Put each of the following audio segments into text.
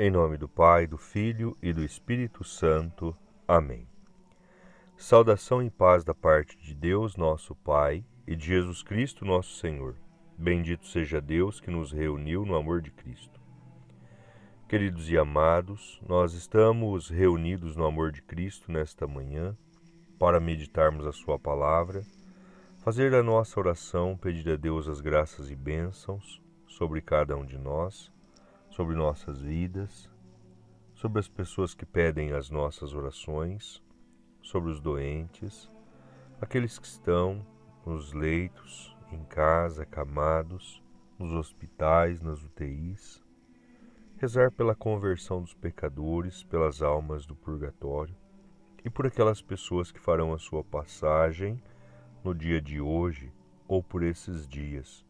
Em nome do Pai, do Filho e do Espírito Santo. Amém. Saudação e paz da parte de Deus, nosso Pai, e de Jesus Cristo, nosso Senhor. Bendito seja Deus que nos reuniu no amor de Cristo. Queridos e amados, nós estamos reunidos no amor de Cristo nesta manhã para meditarmos a sua palavra, fazer a nossa oração, pedir a Deus as graças e bênçãos sobre cada um de nós, sobre nossas vidas, sobre as pessoas que pedem as nossas orações, sobre os doentes, aqueles que estão nos leitos, em casa, acamados, nos hospitais, nas UTIs, rezar pela conversão dos pecadores, pelas almas do purgatório e por aquelas pessoas que farão a sua passagem no dia de hoje ou por esses dias.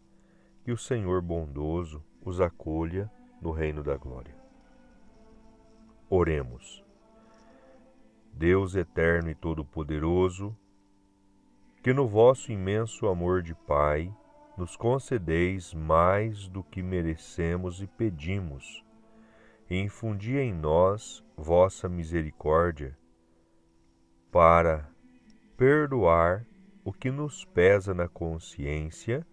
Que o Senhor bondoso os acolha no reino da glória. Oremos. Deus eterno e todo-poderoso, que no vosso imenso amor de Pai nos concedeis mais do que merecemos e pedimos, e infundi em nós vossa misericórdia para perdoar o que nos pesa na consciência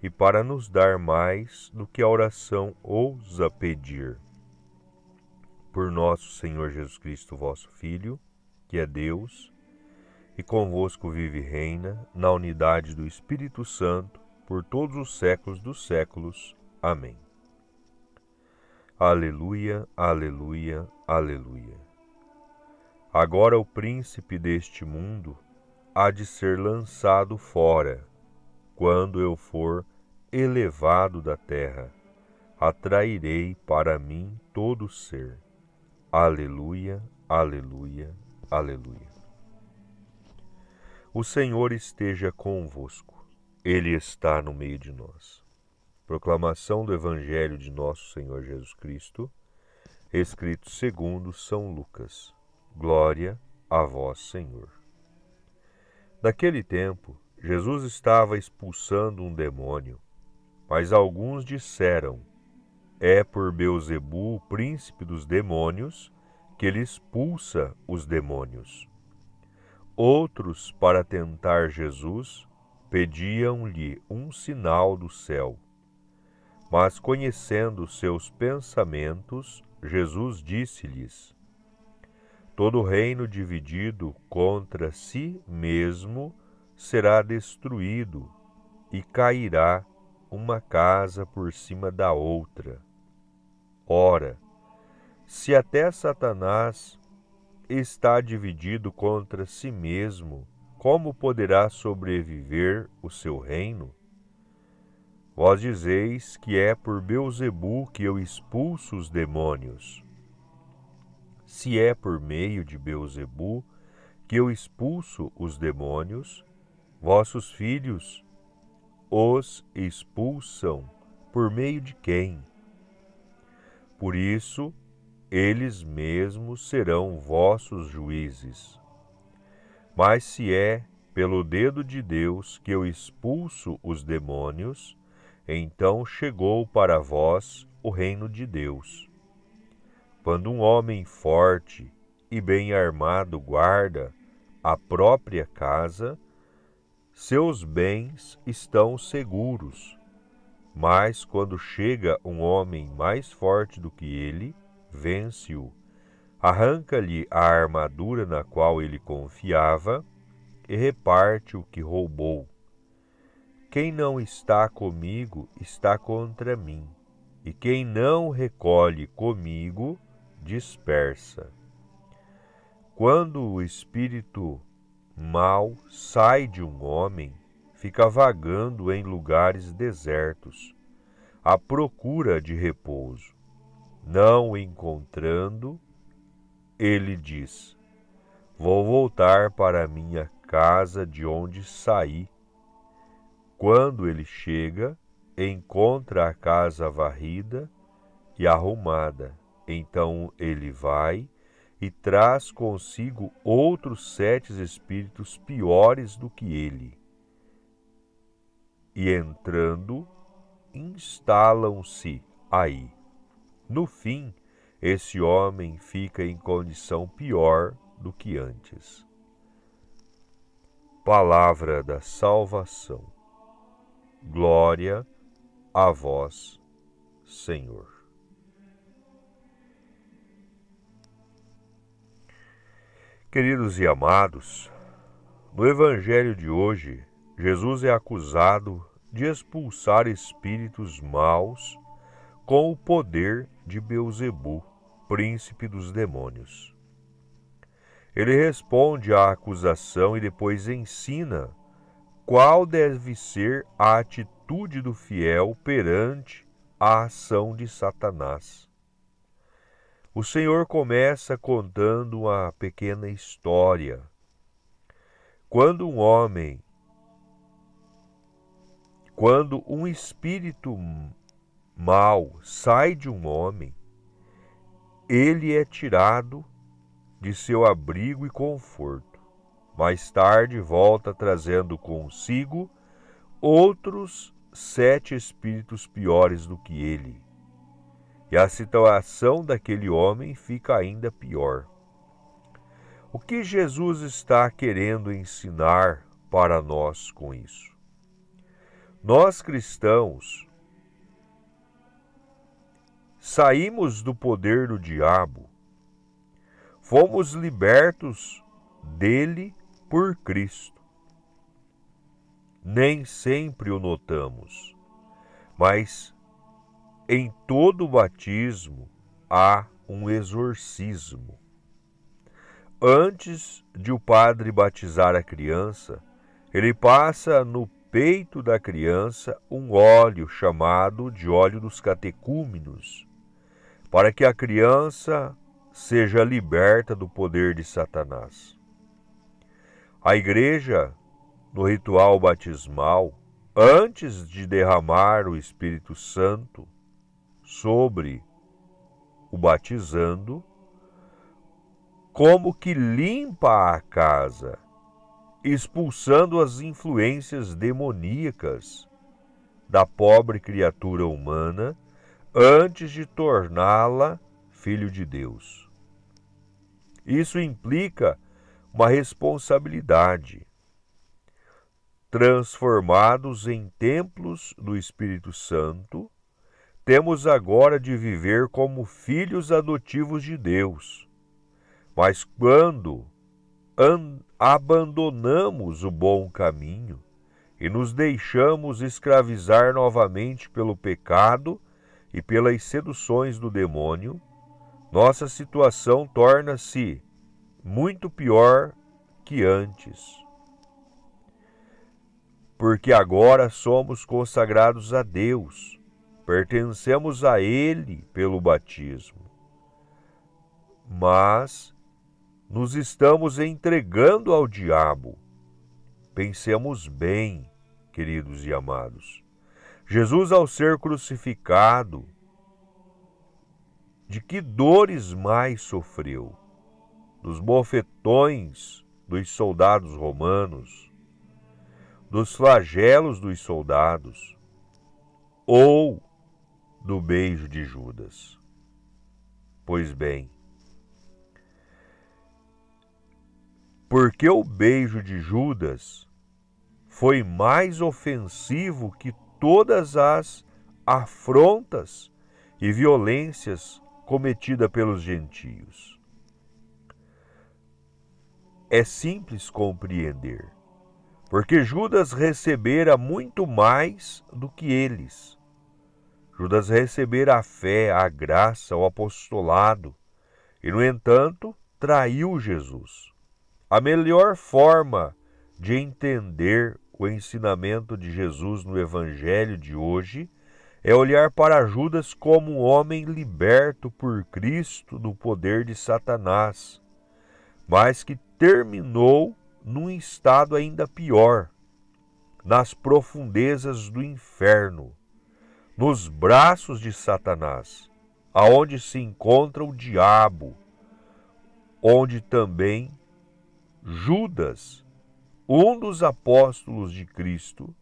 e para nos dar mais do que a oração ousa pedir. Por nosso Senhor Jesus Cristo, vosso Filho, que é Deus, e convosco vive e reina, na unidade do Espírito Santo, por todos os séculos dos séculos. Amém. Aleluia, aleluia, aleluia. Agora o príncipe deste mundo há de ser lançado fora, quando eu for elevado da terra, atrairei para mim todo ser. Aleluia, aleluia, aleluia. O Senhor esteja convosco, Ele está no meio de nós. Proclamação do Evangelho de nosso Senhor Jesus Cristo, escrito segundo São Lucas. Glória a vós, Senhor. Naquele tempo, Jesus estava expulsando um demônio, mas alguns disseram: é por Beelzebu, o príncipe dos demônios, que ele expulsa os demônios. Outros, para tentar Jesus, pediam-lhe um sinal do céu. Mas, conhecendo seus pensamentos, Jesus disse-lhes: todo reino dividido contra si mesmo será destruído, e cairá uma casa por cima da outra. Ora, se até Satanás está dividido contra si mesmo, como poderá sobreviver o seu reino? Vós dizeis que é por Beelzebu que eu expulso os demônios. Se é por meio de Beelzebu que eu expulso os demônios, vossos filhos os expulsam por meio de quem? Por isso, eles mesmos serão vossos juízes. Mas se é pelo dedo de Deus que eu expulso os demônios, então chegou para vós o reino de Deus. Quando um homem forte e bem armado guarda a própria casa, seus bens estão seguros. Mas quando chega um homem mais forte do que ele, vence-o, arranca-lhe a armadura na qual ele confiava e reparte o que roubou. Quem não está comigo está contra mim, e quem não recolhe comigo dispersa. Quando o espírito mau sai de um homem, fica vagando em lugares desertos, à procura de repouso. Não o encontrando, ele diz: vou voltar para a minha casa de onde saí. Quando ele chega, encontra a casa varrida e arrumada. Então ele vai e traz consigo outros 7 espíritos piores do que ele. E entrando, instalam-se aí. No fim, esse homem fica em condição pior do que antes. Palavra da salvação. Glória a vós, Senhor. Queridos e amados, no Evangelho de hoje, Jesus é acusado de expulsar espíritos maus com o poder de Beelzebu, príncipe dos demônios. Ele responde à acusação e depois ensina qual deve ser a atitude do fiel perante a ação de Satanás. O Senhor começa contando uma pequena história. Quando um espírito mau sai de um homem, ele é tirado de seu abrigo e conforto. Mais tarde volta trazendo consigo outros 7 espíritos piores do que ele. E a situação daquele homem fica ainda pior. O que Jesus está querendo ensinar para nós com isso? Nós cristãos saímos do poder do diabo, fomos libertos dele por Cristo. Nem sempre o notamos, mas em todo batismo há um exorcismo. Antes de o padre batizar a criança, ele passa no peito da criança um óleo chamado de óleo dos catecúmenos, para que a criança seja liberta do poder de Satanás. A Igreja, no ritual batismal, antes de derramar o Espírito Santo sobre o batizando, como que limpa a casa, expulsando as influências demoníacas da pobre criatura humana antes de torná-la filho de Deus. Isso implica uma responsabilidade. Transformados em templos do Espírito Santo, temos agora de viver como filhos adotivos de Deus. Mas quando abandonamos o bom caminho e nos deixamos escravizar novamente pelo pecado e pelas seduções do demônio, nossa situação torna-se muito pior que antes. Porque agora somos consagrados a Deus, pertencemos a Ele pelo batismo, mas nos estamos entregando ao diabo. Pensemos bem, queridos e amados. Jesus, ao ser crucificado, de que dores mais sofreu? Dos bofetões dos soldados romanos, dos flagelos dos soldados, ou do beijo de Judas? Pois bem, porque o beijo de Judas foi mais ofensivo que todas as afrontas e violências cometidas pelos gentios. É simples compreender, porque Judas recebera muito mais do que eles. Judas recebera a fé, a graça, o apostolado, e, no entanto, traiu Jesus. A melhor forma de entender o ensinamento de Jesus no Evangelho de hoje é olhar para Judas como um homem liberto por Cristo do poder de Satanás, mas que terminou num estado ainda pior, nas profundezas do inferno, nos braços de Satanás, aonde se encontra o diabo, onde também Judas, um dos apóstolos de Cristo,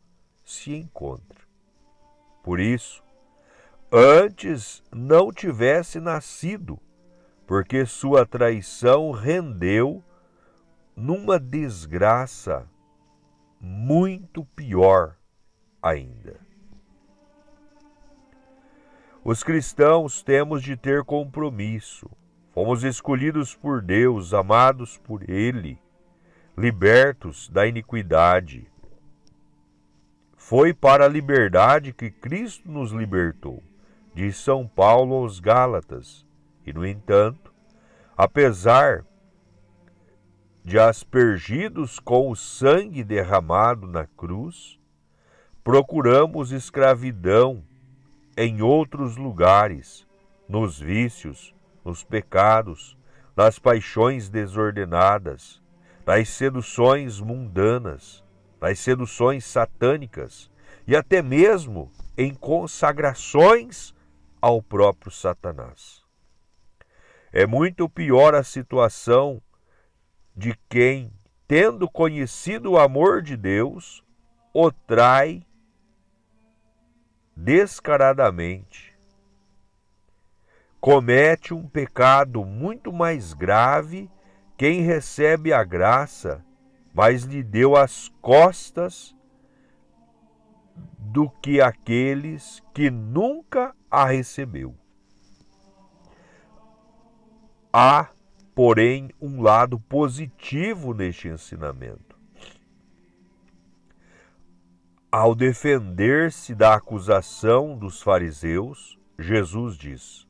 se encontra. Por isso, antes não tivesse nascido porque sua traição rendeu numa desgraça muito pior ainda. Os cristãos temos de ter compromisso. Fomos escolhidos por Deus, amados por Ele, libertos da iniquidade. Foi para a liberdade que Cristo nos libertou, diz São Paulo aos Gálatas. E, no entanto, apesar de aspergidos com o sangue derramado na cruz, procuramos escravidão em outros lugares, nos vícios, nos pecados, nas paixões desordenadas, nas seduções mundanas, nas seduções satânicas e até mesmo em consagrações ao próprio Satanás. É muito pior a situação de quem, tendo conhecido o amor de Deus, o trai descaradamente. Comete um pecado muito mais grave quem recebe a graça, mas lhe deu as costas, do que aqueles que nunca a recebeu. Há, porém, um lado positivo neste ensinamento. Ao defender-se da acusação dos fariseus, Jesus diz: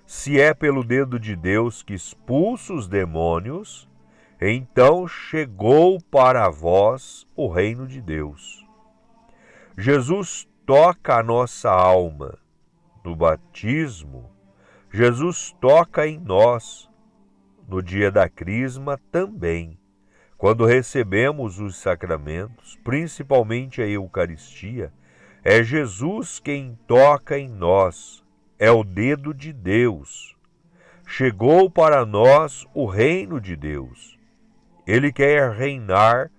se é pelo dedo de Deus que expulsa os demônios, então chegou para vós o reino de Deus. Jesus toca a nossa alma. No batismo, Jesus toca em nós. No dia da crisma também. Quando recebemos os sacramentos, principalmente a Eucaristia, é Jesus quem toca em nós. É o dedo de Deus. Chegou para nós o reino de Deus. Ele quer reinar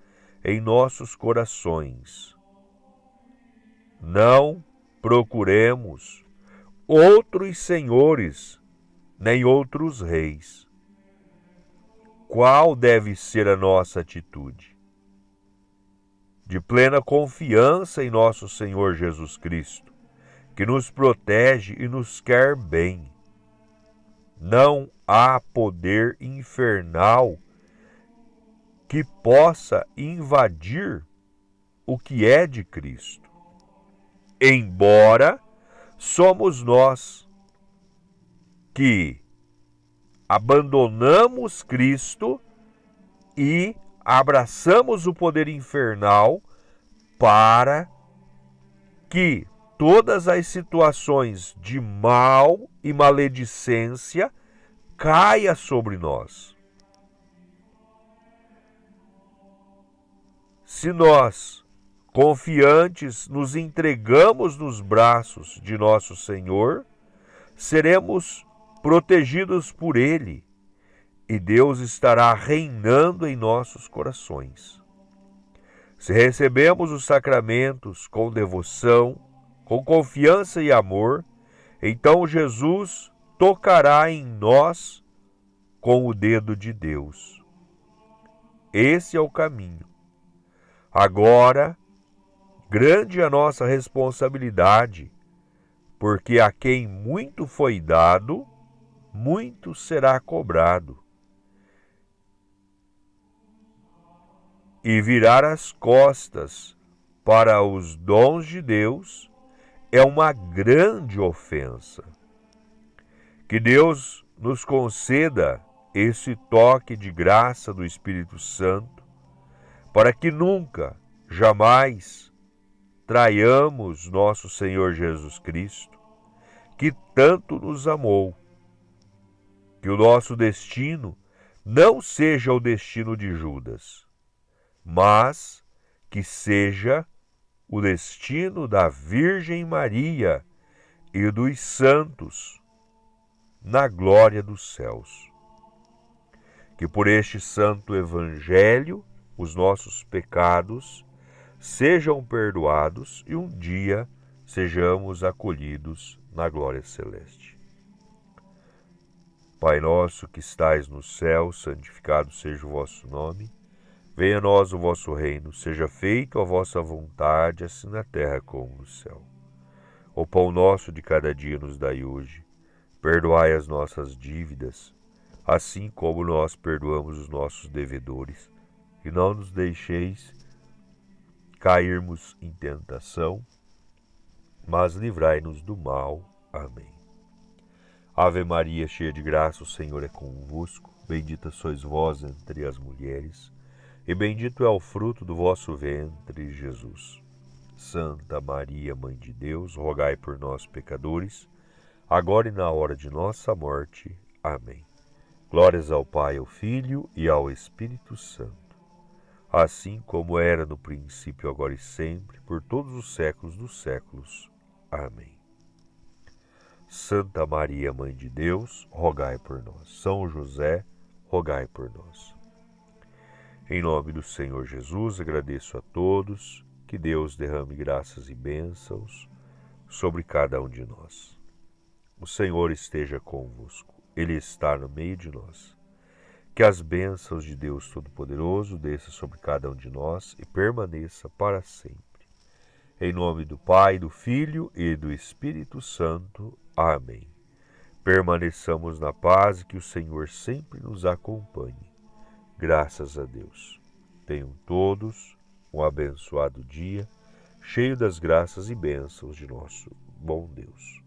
em nossos corações. Não procuremos outros senhores, nem outros reis. Qual deve ser a nossa atitude? De plena confiança em nosso Senhor Jesus Cristo, que nos protege e nos quer bem. Não há poder infernal que possa invadir o que é de Cristo. Embora somos nós que abandonamos Cristo e abraçamos o poder infernal para que todas as situações de mal e maledicência caia sobre nós. Se nós, confiantes, nos entregamos nos braços de nosso Senhor, seremos protegidos por Ele, e Deus estará reinando em nossos corações. Se recebemos os sacramentos com devoção, com confiança e amor, então Jesus tocará em nós com o dedo de Deus. Esse é o caminho. Agora, grande é a nossa responsabilidade, porque a quem muito foi dado, muito será cobrado. E virar as costas para os dons de Deus é uma grande ofensa. Que Deus nos conceda esse toque de graça do Espírito Santo, para que nunca, jamais, traiamos nosso Senhor Jesus Cristo, que tanto nos amou. Que o nosso destino não seja o destino de Judas, mas que seja o destino da Virgem Maria e dos santos na glória dos céus. Que por este santo Evangelho os nossos pecados sejam perdoados e um dia sejamos acolhidos na glória celeste. Pai nosso que estais no céu, santificado seja o vosso nome. Venha a nós o vosso reino, seja feita a vossa vontade, assim na terra como no céu. O pão nosso de cada dia nos dai hoje. Perdoai as nossas dívidas, assim como nós perdoamos os nossos devedores. E não nos deixeis cairmos em tentação, mas livrai-nos do mal. Amém. Ave Maria, cheia de graça, o Senhor é convosco. Bendita sois vós entre as mulheres, e bendito é o fruto do vosso ventre, Jesus. Santa Maria, Mãe de Deus, rogai por nós, pecadores, agora e na hora de nossa morte. Amém. Glórias ao Pai, ao Filho e ao Espírito Santo, assim como era no princípio, agora e sempre, por todos os séculos dos séculos. Amém. Santa Maria, Mãe de Deus, rogai por nós. São José, rogai por nós. Em nome do Senhor Jesus, agradeço a todos, que Deus derrame graças e bênçãos sobre cada um de nós. O Senhor esteja convosco, Ele está no meio de nós. Que as bênçãos de Deus Todo-Poderoso desça sobre cada um de nós e permaneça para sempre. Em nome do Pai, do Filho e do Espírito Santo. Amém. Permaneçamos na paz e que o Senhor sempre nos acompanhe. Graças a Deus. Tenham todos um abençoado dia, cheio das graças e bênçãos de nosso bom Deus.